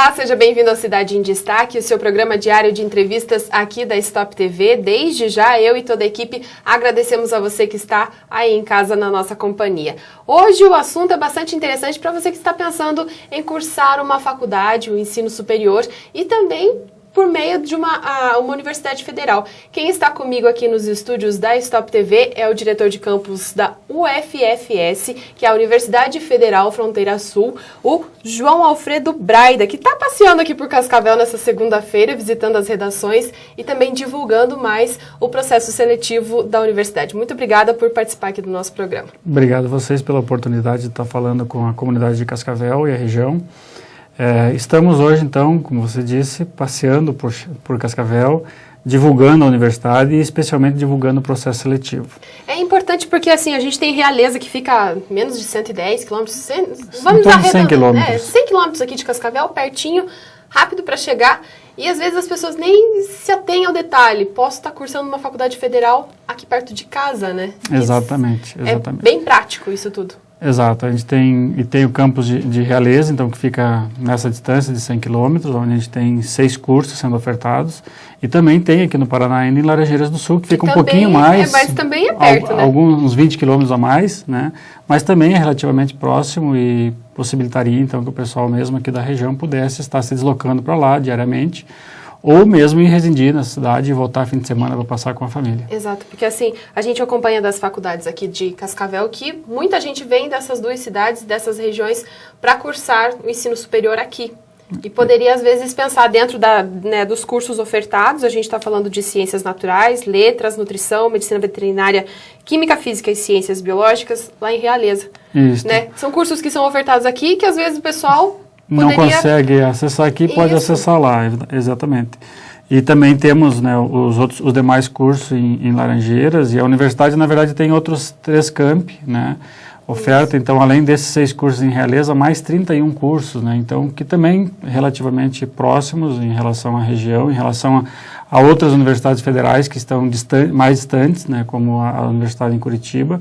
Olá, seja bem-vindo ao Cidade em Destaque, o seu programa diário de entrevistas aqui da Stop TV. Desde já, eu e toda a equipe agradecemos a você que está aí em casa na nossa companhia. Hoje o assunto é bastante interessante para você que está pensando em cursar uma faculdade, um ensino superior e também por meio de uma universidade federal. Quem está comigo aqui nos estúdios da Stop TV é o diretor de campus da UFFS, que é a Universidade Federal Fronteira Sul, o João Alfredo Braida, que está passeando aqui por Cascavel nessa segunda-feira, visitando as redações e também divulgando mais o processo seletivo da universidade. Muito obrigada por participar aqui do nosso programa. Obrigado a vocês pela oportunidade de estar falando com a comunidade de Cascavel e a região. Estamos hoje, então, como você disse, passeando por Cascavel, divulgando a universidade e especialmente divulgando o processo seletivo. É importante porque, assim, a gente tem Realeza que fica a menos de 110 quilômetros, vamos dar 100 quilômetros. 100 quilômetros aqui de Cascavel, pertinho, rápido para chegar. E às vezes as pessoas nem se atêm ao detalhe. Posso estar cursando uma faculdade federal aqui perto de casa, né? Exatamente. É bem prático isso tudo. Exato, a gente tem o campus de Realeza, então que fica nessa distância de 100 quilômetros, onde a gente tem 6 cursos sendo ofertados, e também tem aqui no Paraná ainda em Laranjeiras do Sul, que fica um pouquinho mais, mas também é perto, né? Alguns 20 quilômetros a mais, né? Mas também é relativamente próximo e possibilitaria então que o pessoal mesmo aqui da região pudesse estar se deslocando para lá diariamente, ou mesmo ir residir na cidade e voltar fim de semana para passar com a família. Exato, porque assim, a gente acompanha das faculdades aqui de Cascavel que muita gente vem dessas duas cidades, dessas regiões, para cursar o ensino superior aqui. E poderia, às vezes, pensar dentro dos cursos ofertados, a gente está falando de ciências naturais, letras, nutrição, medicina veterinária, química, física e ciências biológicas, lá em Realeza. Isso. Né? São cursos que são ofertados aqui, que às vezes o pessoal não consegue acessar aqui, pode acessar lá, exatamente. E também temos, né, os demais cursos em Laranjeiras, e a universidade, na verdade, tem outros 3 campi, né, oferta, então, além desses 6 cursos em Realeza, mais 31 cursos, né, então, que também relativamente próximos em relação à região, em relação a outras universidades federais que estão mais distantes, né, como a Universidade em Curitiba.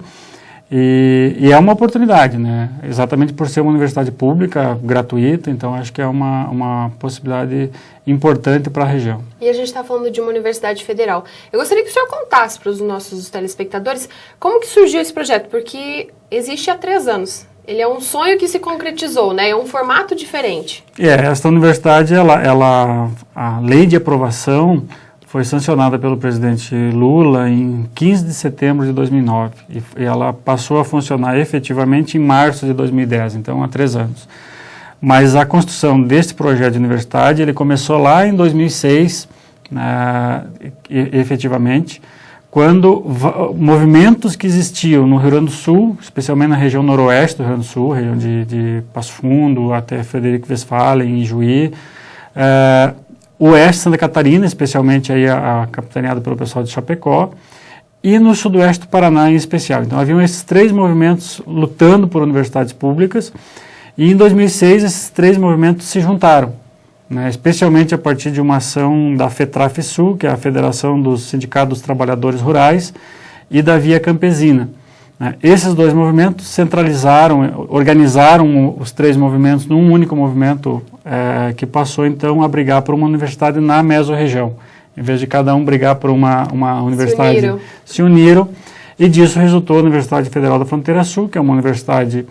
E é uma oportunidade, né? Exatamente por ser uma universidade pública, gratuita, então acho que é uma possibilidade importante para a região. E a gente está falando de uma universidade federal. Eu gostaria que o senhor contasse para os nossos telespectadores como que surgiu esse projeto, porque existe há 3 anos. Ele é um sonho que se concretizou, né? É um formato diferente. Esta universidade, a lei de aprovação foi sancionada pelo presidente Lula em 15 de setembro de 2009 e ela passou a funcionar efetivamente em março de 2010, então há 3 anos. Mas a construção deste projeto de universidade, ele começou lá em 2006, efetivamente, quando movimentos que existiam no Rio Grande do Sul, especialmente na região noroeste do Rio Grande do Sul, região de Passo Fundo até Frederico Westphalen, em Juí, o oeste de Santa Catarina, especialmente aí capitaneado pelo pessoal de Chapecó, e no sudoeste do Paraná em especial. Então haviam esses 3 movimentos lutando por universidades públicas, e em 2006 esses 3 movimentos se juntaram, né, especialmente a partir de uma ação da FETRAF-Sul, que é a Federação dos Sindicatos dos Trabalhadores Rurais, e da Via Campesina. Esses 2 movimentos centralizaram, organizaram os 3 movimentos num único movimento que passou então a brigar por uma universidade na mesorregião. Em vez de cada um brigar por uma universidade, se uniram, e disso resultou a Universidade Federal da Fronteira Sul, que é uma universidade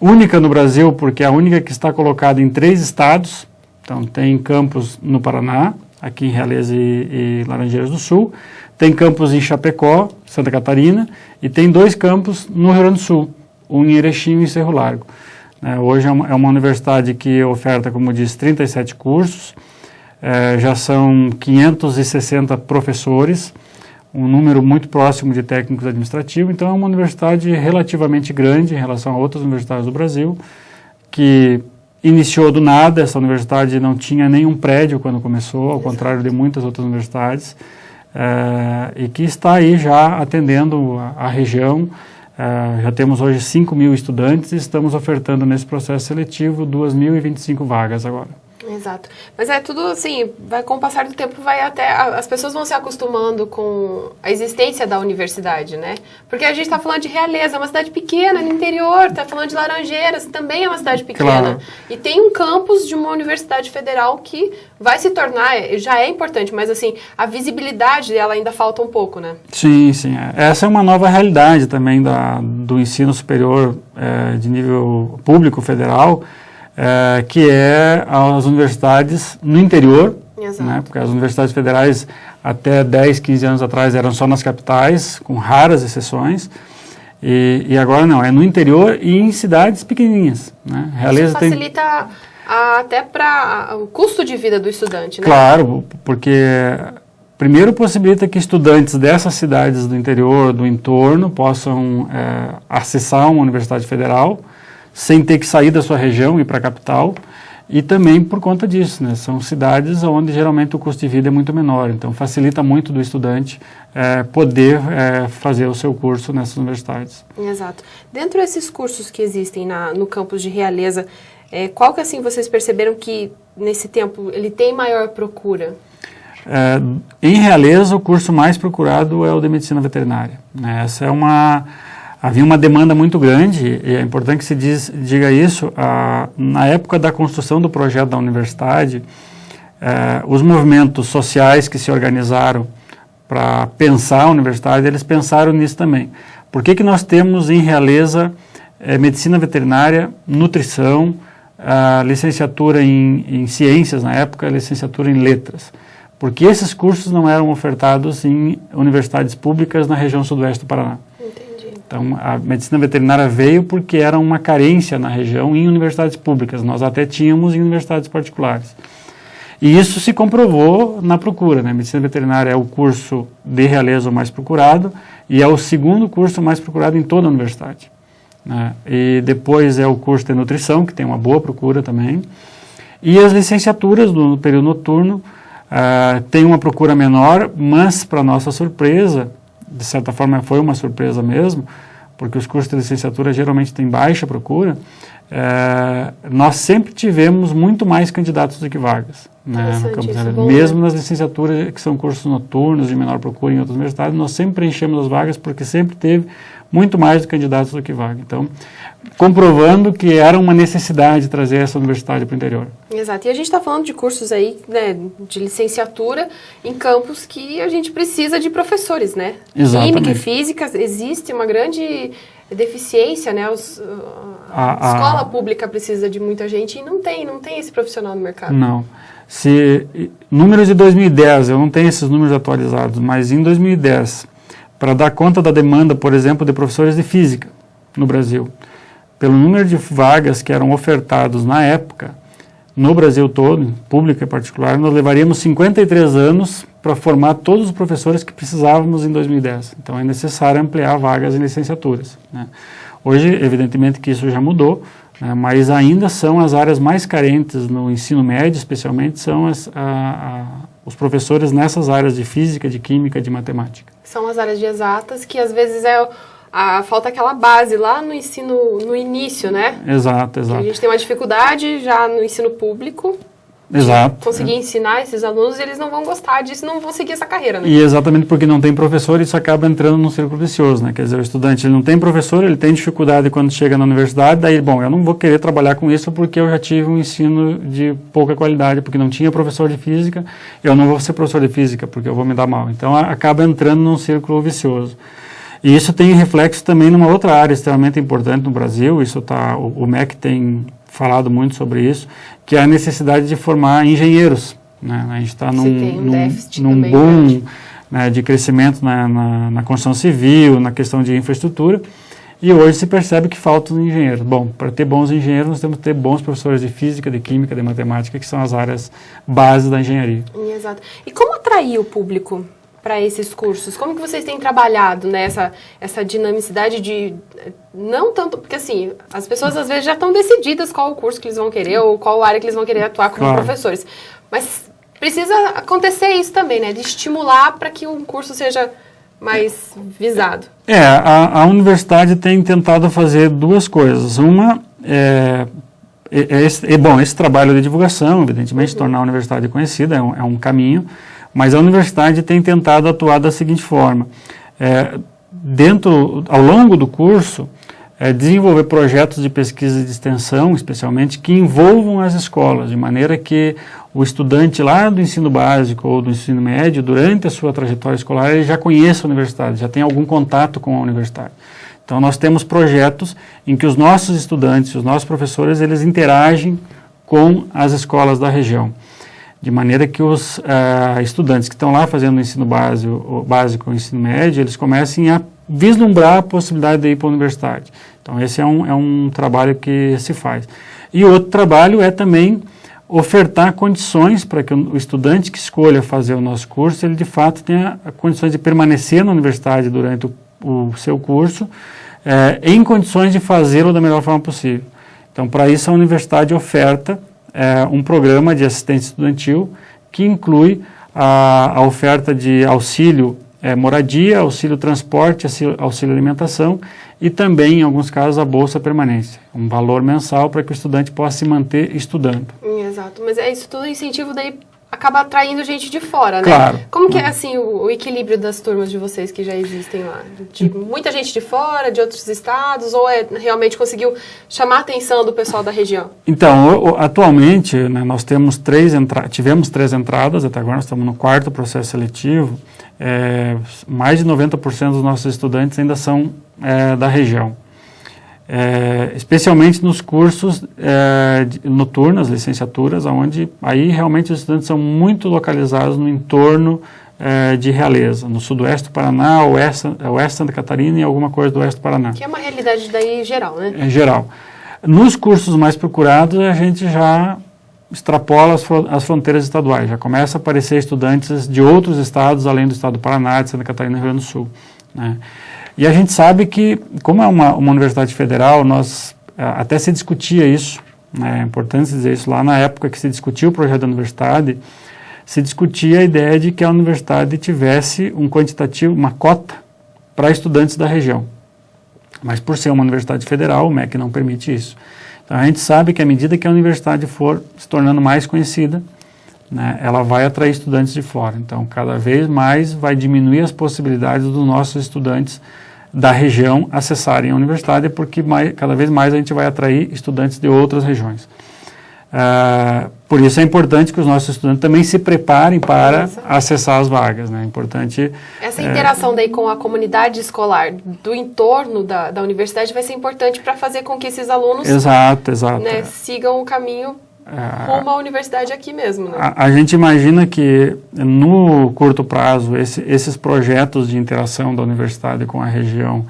única no Brasil, porque é a única que está colocada em 3 estados. Então tem campus no Paraná, aqui em Realeza e Laranjeiras do Sul, tem campus em Chapecó, Santa Catarina, e tem 2 campus no Rio Grande do Sul, um em Erechim e em Cerro Largo. Hoje é uma universidade que oferta, como disse, 37 cursos, já são 560 professores, um número muito próximo de técnicos administrativos, então é uma universidade relativamente grande em relação a outras universidades do Brasil, que iniciou do nada. Essa universidade não tinha nenhum prédio quando começou, ao contrário de muitas outras universidades, e que está aí já atendendo a região. Já temos hoje 5.000 estudantes e estamos ofertando nesse processo seletivo 2.025 vagas agora. Exato. Mas é tudo assim, com o passar do tempo as pessoas vão se acostumando com a existência da universidade, né? Porque a gente está falando de Realeza, é uma cidade pequena no interior, está falando de Laranjeiras, também é uma cidade pequena. Claro. E tem um campus de uma universidade federal que vai se tornar, já é importante, mas assim, a visibilidade dela ainda falta um pouco, né? Sim, sim. Essa é uma nova realidade também do ensino superior de nível público federal, que é as universidades no interior, né, porque as universidades federais até 10, 15 anos atrás eram só nas capitais, com raras exceções, e agora não, é no interior e em cidades pequenininhas. Né? Isso facilita até para o custo de vida do estudante, né? Claro, porque primeiro possibilita que estudantes dessas cidades do interior, do entorno, possam acessar uma universidade federal, sem ter que sair da sua região e ir para a capital, e também por conta disso, né? São cidades onde geralmente o custo de vida é muito menor, então facilita muito do estudante poder fazer o seu curso nessas universidades. Exato. Dentro desses cursos que existem no campus de Realeza, qual que assim vocês perceberam que nesse tempo ele tem maior procura? Em Realeza, o curso mais procurado é o de medicina veterinária, né? Havia uma demanda muito grande, e é importante que se diga isso, na época da construção do projeto da universidade, os movimentos sociais que se organizaram para pensar a universidade, eles pensaram nisso também. Por que nós temos em Realeza medicina veterinária, nutrição, licenciatura em ciências na época, licenciatura em letras? Porque esses cursos não eram ofertados em universidades públicas na região sudoeste do Paraná. Então, a medicina veterinária veio porque era uma carência na região em universidades públicas. Nós até tínhamos em universidades particulares. E isso se comprovou na procura, né? Medicina veterinária é o curso de Realeza o mais procurado e é o segundo curso mais procurado em toda a universidade, né? E depois é o curso de nutrição, que tem uma boa procura também. E as licenciaturas no período noturno tem uma procura menor, mas, para nossa surpresa, de certa forma foi uma surpresa mesmo, porque os cursos de licenciatura geralmente têm baixa procura, nós sempre tivemos muito mais candidatos do que vagas, né, no campus Realeza. Mesmo nas licenciaturas que são cursos noturnos de menor procura em outras universidades, nós sempre preenchemos as vagas porque sempre teve muito mais candidatos do que vagas. Então, comprovando que era uma necessidade trazer essa universidade para o interior. Exato. E a gente está falando de cursos aí, né, de licenciatura em campos que a gente precisa de professores, né? Exatamente. Química e física, existe uma grande deficiência, né? A escola pública precisa de muita gente e não tem esse profissional no mercado. Não. Números de 2010, eu não tenho esses números atualizados, mas em 2010, para dar conta da demanda, por exemplo, de professores de física no Brasil, pelo número de vagas que eram ofertados na época, no Brasil todo, público e particular, nós levaríamos 53 anos para formar todos os professores que precisávamos em 2010. Então é necessário ampliar vagas em licenciaturas, né? Hoje, evidentemente que isso já mudou, né, mas ainda são as áreas mais carentes no ensino médio, especialmente, são os professores nessas áreas de física, de química, de matemática. São as áreas de exatas que às vezes falta aquela base lá no ensino, no início, né? Exato. A gente tem uma dificuldade já no ensino público. Exato. Conseguir ensinar esses alunos, eles não vão gostar disso, não vão seguir essa carreira, né? E exatamente porque não tem professor, isso acaba entrando num círculo vicioso, né? Quer dizer, o estudante ele não tem professor, ele tem dificuldade quando chega na universidade, daí, bom, eu não vou querer trabalhar com isso porque eu já tive um ensino de pouca qualidade, porque não tinha professor de física, eu não vou ser professor de física porque eu vou me dar mal. Então, acaba entrando num círculo vicioso. E isso tem reflexo também numa outra área extremamente importante no Brasil, o MEC tem falado muito sobre isso, que é a necessidade de formar engenheiros, né? A gente está num boom, né, de crescimento na construção civil, na questão de infraestrutura, e hoje se percebe que faltam engenheiros. Bom, para ter bons engenheiros, nós temos que ter bons professores de física, de química, de matemática, que são as áreas bases da engenharia. Exato. E como atrair o público para esses cursos? Como que vocês têm trabalhado, né, essa dinamicidade de... Não tanto... Porque, assim, as pessoas às vezes já estão decididas qual o curso que eles vão querer ou qual área que eles vão querer atuar como professores. Mas precisa acontecer isso também, né? De estimular para que um curso seja mais visado. A universidade tem tentado fazer duas coisas. Uma Esse trabalho de divulgação, evidentemente, tornar a universidade conhecida é um caminho, mas a universidade tem tentado atuar da seguinte forma. Ao longo do curso, desenvolver projetos de pesquisa e de extensão, especialmente, que envolvam as escolas, de maneira que o estudante lá do ensino básico ou do ensino médio, durante a sua trajetória escolar, ele já conheça a universidade, já tem algum contato com a universidade. Então, nós temos projetos em que os nossos estudantes, os nossos professores, eles interagem com as escolas da região, de maneira que os estudantes que estão lá fazendo o ensino básico ou ensino médio, eles comecem a vislumbrar a possibilidade de ir para a universidade. Então, esse é um trabalho que se faz. E outro trabalho é também ofertar condições para que o estudante que escolha fazer o nosso curso, ele de fato tenha condições de permanecer na universidade durante o seu curso, em condições de fazê-lo da melhor forma possível. Então, para isso, a universidade oferta um programa de assistência estudantil que inclui a oferta de auxílio moradia, auxílio transporte, auxílio alimentação e também, em alguns casos, a bolsa permanência, um valor mensal para que o estudante possa se manter estudando. Exato, mas isso tudo incentivo daí acaba atraindo gente de fora, né? Claro. Como que é assim o equilíbrio das turmas de vocês que já existem lá? De muita gente de fora, de outros estados, ou realmente conseguiu chamar a atenção do pessoal da região? Então, atualmente, né, nós tivemos 3 entradas, até agora nós estamos no 4º processo seletivo. Mais de 90% dos nossos estudantes ainda são da região. Especialmente nos cursos noturnos, licenciaturas, onde aí realmente os estudantes são muito localizados no entorno de Realeza, no sudoeste do Paraná, oeste Santa Catarina e alguma coisa do oeste do Paraná. Que é uma realidade daí geral, né? Geral. Nos cursos mais procurados, a gente já extrapola as fronteiras estaduais, já começa a aparecer estudantes de outros estados, além do estado do Paraná, de Santa Catarina e Rio Grande do Sul, né? E a gente sabe que, como é uma universidade federal, até se discutia isso, né, é importante dizer isso, lá na época que se discutiu o projeto da universidade, se discutia a ideia de que a universidade tivesse uma cota para estudantes da região. Mas por ser uma universidade federal, o MEC não permite isso. Então a gente sabe que à medida que a universidade for se tornando mais conhecida, né, ela vai atrair estudantes de fora. Então cada vez mais vai diminuir as possibilidades dos nossos estudantes da região acessarem a universidade, porque cada vez mais a gente vai atrair estudantes de outras regiões. Por isso é importante que os nossos estudantes também se preparem para acessar as vagas, né? É importante... Essa interação daí com a comunidade escolar do entorno da universidade vai ser importante para fazer com que esses alunos né, sigam o caminho rumo à universidade aqui mesmo, né? A gente imagina que no curto prazo esses projetos de interação da universidade com a região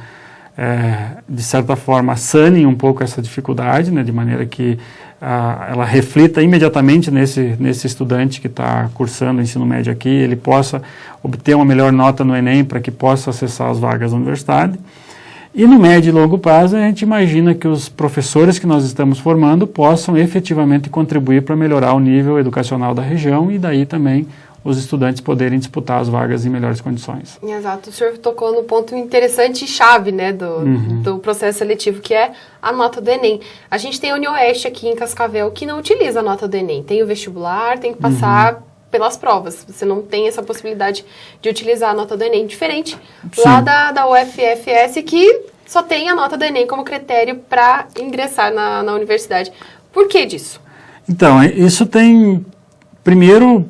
de certa forma sanem um pouco essa dificuldade, né, de maneira que ela reflita imediatamente nesse estudante que está cursando o ensino médio aqui, ele possa obter uma melhor nota no Enem para que possa acessar as vagas da universidade. E no médio e longo prazo, a gente imagina que os professores que nós estamos formando possam efetivamente contribuir para melhorar o nível educacional da região e daí também os estudantes poderem disputar as vagas em melhores condições. Exato, o senhor tocou no ponto interessante e chave, né, do processo seletivo, que é a nota do Enem. A gente tem a UniOeste aqui em Cascavel que não utiliza a nota do Enem, tem o vestibular, tem que passar pelas provas, você não tem essa possibilidade de utilizar a nota do Enem, diferente lá da UFFS, que só tem a nota do Enem como critério para ingressar na universidade. Por que disso? Então, isso tem, primeiro,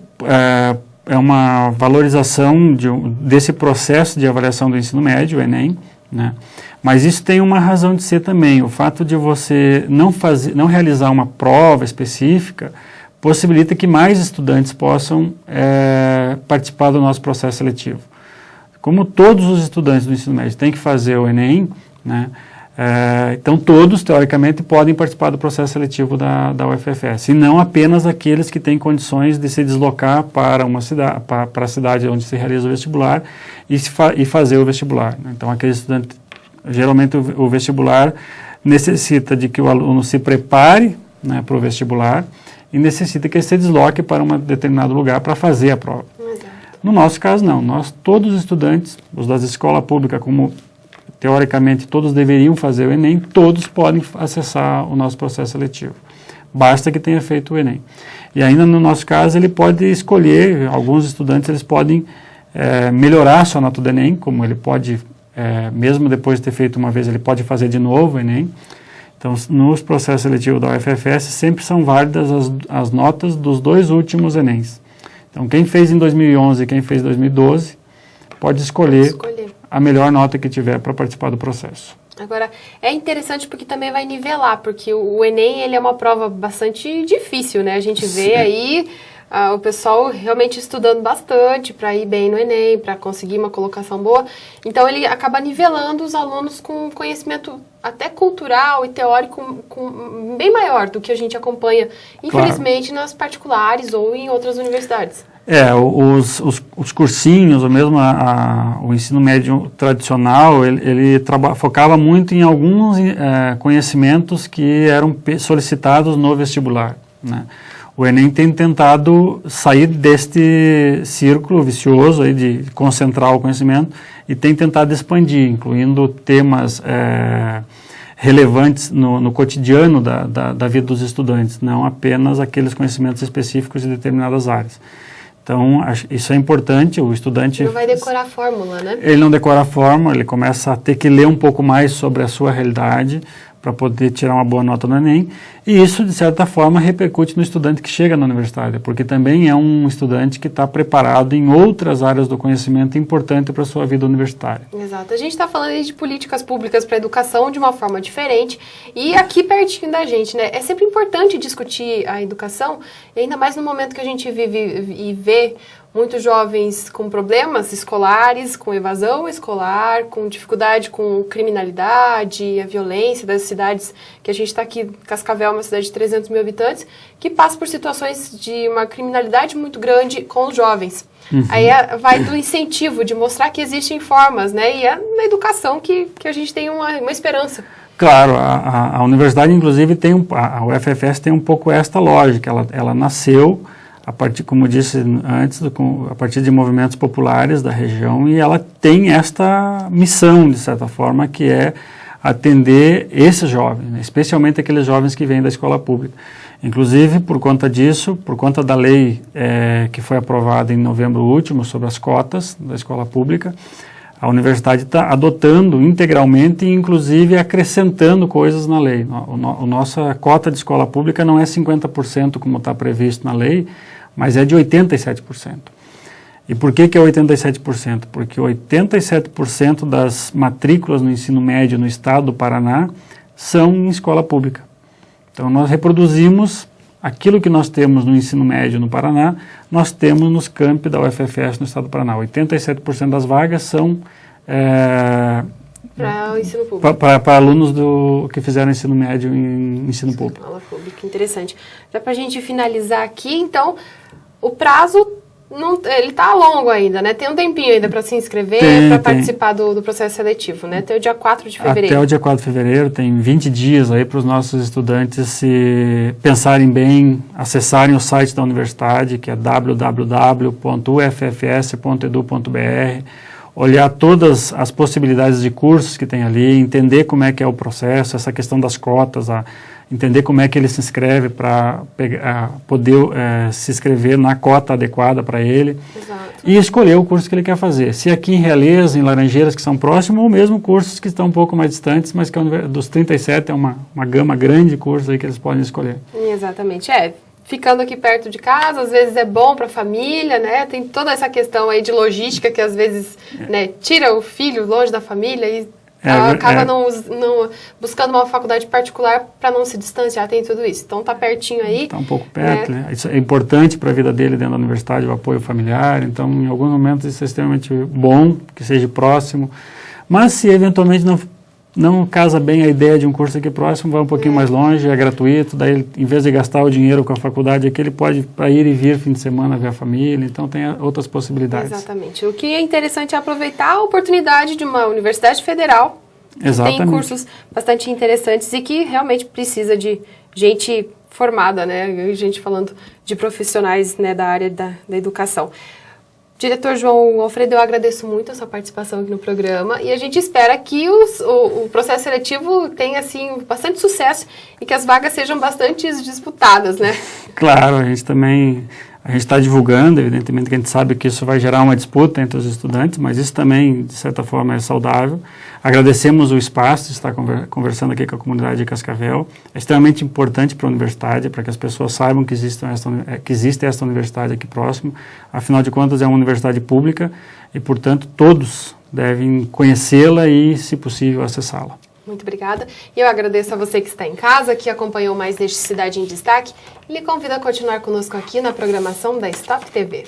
é uma valorização desse processo de avaliação do ensino médio, o Enem, né? Mas isso tem uma razão de ser também, o fato de você não realizar uma prova específica possibilita que mais estudantes possam participar do nosso processo seletivo. Como todos os estudantes do ensino médio têm que fazer o Enem, né, então todos, teoricamente, podem participar do processo seletivo da UFFS, e não apenas aqueles que têm condições de se deslocar para a cidade onde se realiza o vestibular e fazer o vestibular, né? Então aquele estudante, geralmente o vestibular necessita de que o aluno se prepare, né, para o vestibular, e necessita que ele se desloque para um determinado lugar para fazer a prova. Exato. No nosso caso, não. Todos os estudantes, os das escola pública, como teoricamente todos deveriam fazer o Enem, todos podem acessar o nosso processo seletivo. basta que tenha feito o Enem. E ainda no nosso caso ele pode escolher, alguns estudantes eles podem melhorar a sua nota do Enem, como ele pode, mesmo depois de ter feito uma vez, ele pode fazer de novo o Enem. Então, nos processos seletivos da UFFS sempre são válidas as notas dos 2 últimos Enems. Então, quem fez em 2011 e quem fez em 2012 pode escolher a melhor nota que tiver para participar do processo. Agora, é interessante porque também vai nivelar, porque o Enem ele é uma prova bastante difícil, né? A gente vê aí o pessoal realmente estudando bastante para ir bem no Enem, para conseguir uma colocação boa. Então, ele acaba nivelando os alunos com conhecimento até cultural e teórico bem maior do que a gente acompanha, infelizmente, nas particulares ou em outras universidades. Os cursinhos, ou mesmo o ensino médio tradicional, ele focava muito em alguns conhecimentos que eram solicitados no vestibular, né? O Enem tem tentado sair deste círculo vicioso aí de concentrar o conhecimento e tem tentado expandir, incluindo temas relevantes no cotidiano da vida dos estudantes, não apenas aqueles conhecimentos específicos de determinadas áreas. Então, isso é importante, o estudante... Não vai decorar a fórmula, né? Ele não decora a fórmula, ele começa a ter que ler um pouco mais sobre a sua realidade para poder tirar uma boa nota no Enem, e isso, de certa forma, repercute no estudante que chega na universidade, porque também é um estudante que está preparado em outras áreas do conhecimento importante para a sua vida universitária. Exato. A gente está falando aí de políticas públicas para a educação de uma forma diferente, e aqui pertinho da gente, né? É sempre importante discutir a educação, e ainda mais no momento que a gente vive e vê muitos jovens com problemas escolares, com evasão escolar, com dificuldade com criminalidade, a violência das cidades, que a gente está aqui, Cascavel, uma cidade de 300 mil habitantes, que passa por situações de uma criminalidade muito grande com os jovens. Uhum. Aí vai do incentivo, de mostrar que existem formas, né? E é na educação que a gente tem uma esperança. Claro, a universidade, inclusive, a UFFS tem um pouco esta lógica, ela nasceu a partir, como eu disse antes, a partir de movimentos populares da região, e ela tem esta missão, de certa forma, que é atender esses jovens, né, especialmente aqueles jovens que vêm da escola pública. Inclusive, por conta disso, por conta da lei que foi aprovada em novembro último sobre as cotas da escola pública, a universidade está adotando integralmente e, inclusive, acrescentando coisas na lei. A nossa cota de escola pública não é 50%, como está previsto na lei, mas é de 87%. E por que é 87%? Porque 87% das matrículas no ensino médio no estado do Paraná são em escola pública. Então, nós reproduzimos aquilo que nós temos no ensino médio no Paraná, nós temos nos campi da UFFS no estado do Paraná. 87% das vagas são para o ensino público. Para alunos que fizeram ensino médio em ensino público. Escola pública, interessante. Já para a gente finalizar aqui, então, o prazo ele está longo ainda, né? Tem um tempinho ainda para se inscrever, para participar do processo seletivo, né? Até o dia 4 de fevereiro. Até o dia 4 de fevereiro, tem 20 dias aí para os nossos estudantes se pensarem bem, acessarem o site da universidade, que é www.uffs.edu.br, olhar todas as possibilidades de cursos que tem ali, entender como é que é o processo, essa questão das cotas, entender como é que ele se inscreve para poder se inscrever na cota adequada para ele. Exato. E escolher o curso que ele quer fazer. Se aqui em Realeza, em Laranjeiras, que são próximos, ou mesmo cursos que estão um pouco mais distantes, mas que dos 37 é uma gama grande de cursos aí que eles podem escolher. Exatamente. Ficando aqui perto de casa, às vezes é bom para a família, né? Tem toda essa questão aí de logística que às vezes tira o filho longe da família e acaba não buscando uma faculdade particular para não se distanciar, tem tudo isso. Então tá pertinho aí. Tá um pouco perto, né? Isso é importante para a vida dele dentro da universidade, o apoio familiar. Então, em alguns momentos isso é extremamente bom, que seja próximo. Mas se eventualmente não casa bem a ideia de um curso aqui próximo, vai um pouquinho mais longe, é gratuito, daí em vez de gastar o dinheiro com a faculdade aqui, ele pode ir e vir fim de semana ver a família, então tem outras possibilidades. Exatamente. O que é interessante é aproveitar a oportunidade de uma universidade federal, que tem cursos bastante interessantes e que realmente precisa de gente formada, né? Gente falando de profissionais, né, da área da educação. Diretor João Alfredo, eu agradeço muito a sua participação aqui no programa e a gente espera que o processo seletivo tenha, assim, bastante sucesso e que as vagas sejam bastante disputadas, né? Claro, a gente está divulgando, evidentemente que a gente sabe que isso vai gerar uma disputa entre os estudantes, mas isso também, de certa forma, é saudável. Agradecemos o espaço de estar conversando aqui com a comunidade de Cascavel. É extremamente importante para a universidade, para que as pessoas saibam que existe esta universidade aqui próximo. Afinal de contas, é uma universidade pública e, portanto, todos devem conhecê-la e, se possível, acessá-la. Muito obrigada. E eu agradeço a você que está em casa, que acompanhou mais deste Cidade em Destaque, e lhe convido a continuar conosco aqui na programação da Stop TV.